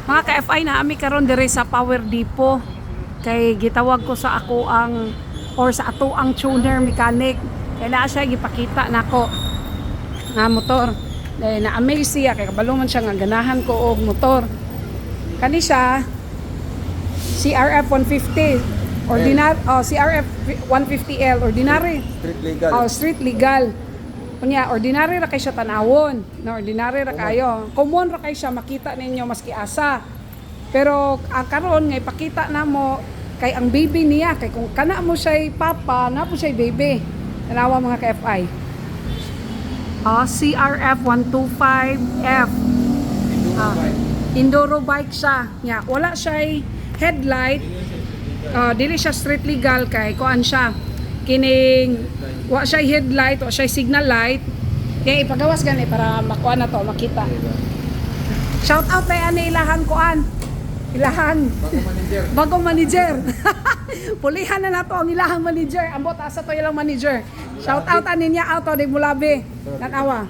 Mga ka-FI na ami karon dire sa Power Depot. Kay gitawag ko sa ako ang or sa ato ang tuner mechanic. Kaya na siya gipakita nako nga motor. Dahil na-amaze siya kay kabalo man siya nga ganahan ko og motor. Kani siya CRF 150 ordinary CRF 150L ordinary. Street legal. Street legal. Kunya ordinary ra kay siya tanawon. Na ordinary ra kayo. Common ra kay siya makita ninyo maski asa. Pero ang karon nga ipakita namo kay ang baby niya kay kung kana mo siya papa na po siya baby. Tanawa mga ka-FI. CRF 125F. Enduro bike siya. Nya wala siya headlight. Dili siya street legal kay kuan siya. Kining wa siya headlight o siya signal light. Kaya ipagawas gani para makuha na to, makita. Shout out kay ani ilahan kuan. Ilahan. Bagong manager. Pulihan na nato ang ilahang manager. Ambot asa to ilang manager. Shout out ani niya auto di Mulabe. Tanawa.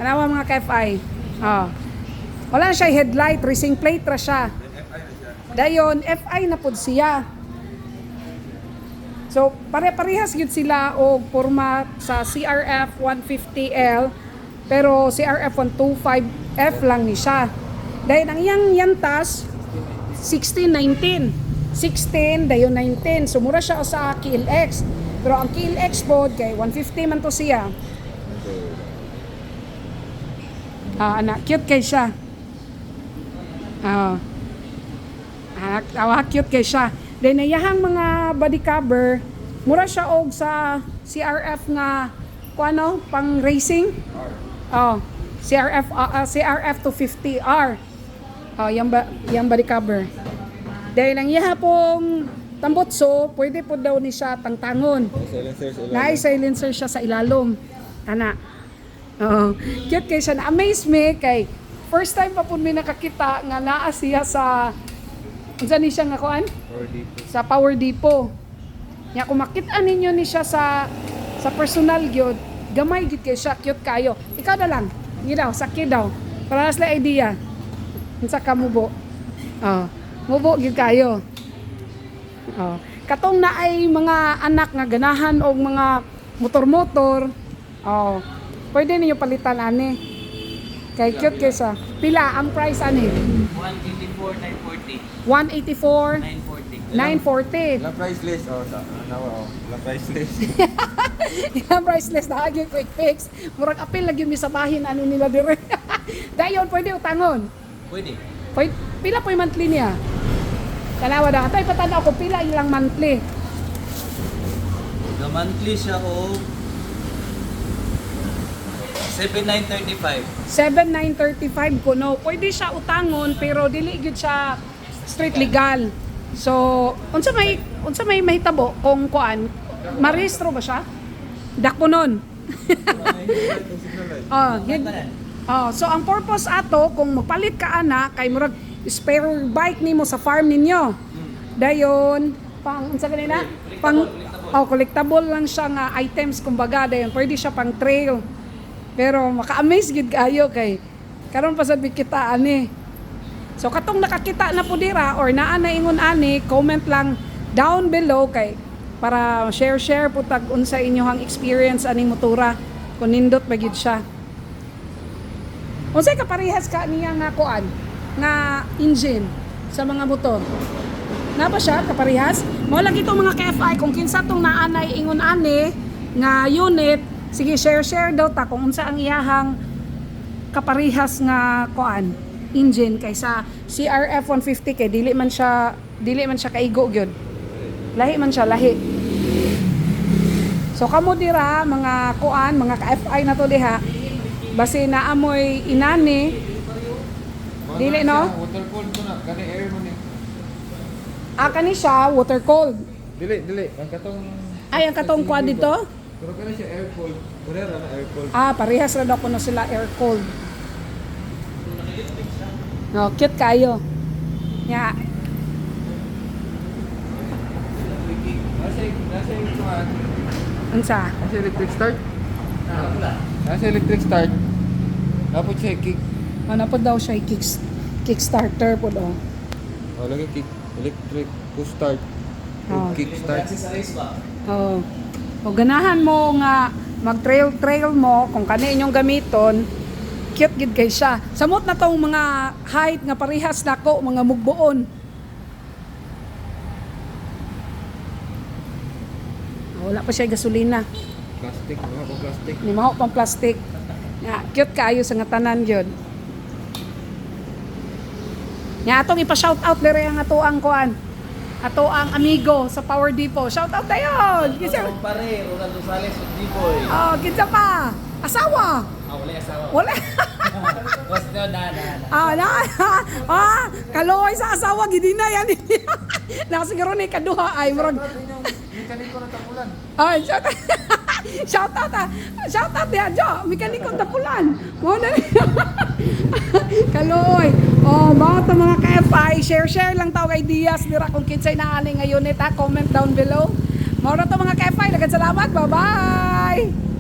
Tanawa mga ka-FI. Wala siya headlight, racing plate ra siya. Dayon FI na pud siya. So, pare-parehas yun sila o format sa CRF 150L pero CRF 125F lang ni siya. Dahil ang iyang yantas 16, 19. 16, dayon 19. So, mura siya sa KLX. Pero ang KLX pod kay 150 man to siya. Anak, cute kay siya. Cute kay siya. Then nayahang mga body cover, mura siya og sa CRF nga kuano pang racing. CRF 250R. Yang body cover. Dahil ang iyaha pong tambutso, pwede po daw ni siya tangtangon. Silencer siya sa ilalom. Ana. Cute kay siya. Na-amaze me kay first time pa po may nakakita nga naa siya sa unsa ni siya nga kuan? Sa Power Depot. Nya kung makita ninyo ni siya sa personal gyud, gamay gyud kay siya, cute kayo. Ikaw na lang. Ni daw, sakit daw. Para sa idea. Unsa ka mubo? Mubo gyud kayo. Katong na ay mga anak nga ganahan og mga motor-motor. Pwede ninyo palitan ani. Kay cute kay siya. Pila ang price ani? 184, 940. La priceless la priceless. Yung priceless na agyo quick fix. Murag apil lagi mi sabahin ano nila dire. Dayon pwede utangon. Pwede. Pila po yung monthly niya? Tanawa daw. Atay patanaw ko pila ilang monthly. The monthly siya o 7,935. 7,935 kuno. Pwede siya utangon pero dili gyud siya street legal. So, unsa may mahitabo kung kuan? Marehistro ba siya? Dako nun. So ang purpose ato kung magpalit ka ana kay murag spare bike nimo sa farm ninyo. Dayon pang unsa kanina? Pang collectible lang siya nga items kumbaga dayon pwede siya pang trail. Pero maka-amaze gid kayo kay karon pa sad kita ani. So katong nakakita na po dira or naa na ingon ani, comment lang down below kay para share po tag unsa inyong experience aning motora kung nindot ba gyud siya. Unsay kaparehas ka niya nga kuan nga engine sa mga motor? Na ba siya kaparehas? Mao lang itong mga KFI kung kinsa tong naanay ingon ani nga unit, sige share daw ta kung unsa ang iyahang kaparehas nga kuan engine kaysa CRF 150 kay dili man siya kaigo gyud. Lahi man siya, lahi. So kamo dira mga kuan, mga ka-FI na to diha. Base na amoy inani. Dili no? Water cold ko na, kani air mo ni. Kani siya water cold. Dili, ang katong Ay ang katong kuan dito. pero kani siya air cold. Pare ra na air cold. Parehas ra daw kuno sila air cold. No, cute kayo. Ya. Nasa yung kuhan. Unsa? Nasa electric start. Nasa electric start. Dapat siya kick. Ano po daw siya i-kicks. Kickstarter po do. Oh, lagi kick, electric, push start. Oh. Kick start. Accessories ba? Oh. O ganahan mo nga mag-trail mo kung kani inyong gamiton, cute gid kay siya. Samot na tong mga height nga parehas nako, mga mugbuon. Wala pa siya gasolina. Plastic, mga pa plastic. Ni maho pang plastic. Nga cute kaayo sa nga tanan gyud. Nga atong ipa-shout out dire ang ato ang kuan. Ato ang amigo sa Power Depot. Shout out dayon. Kinsa? Ang pare, Ronaldo Sales of G-Boy. Oh, kinsa pa? Asawa. Wala asawa. Wala. Was na. Kaloy sa asawa gid na yan. Na siguro ni kaduha ay murag. Mekaniko ng tapulan. Ay, shout out diha Jo, mekaniko tapulan. Mo na. Kaloy. Oh, mga mga ka-FI, share lang tawag ideas dira kung kinsay naani ngayon ita, comment down below. Mao na to mga ka-FI, salamat. Bye-bye.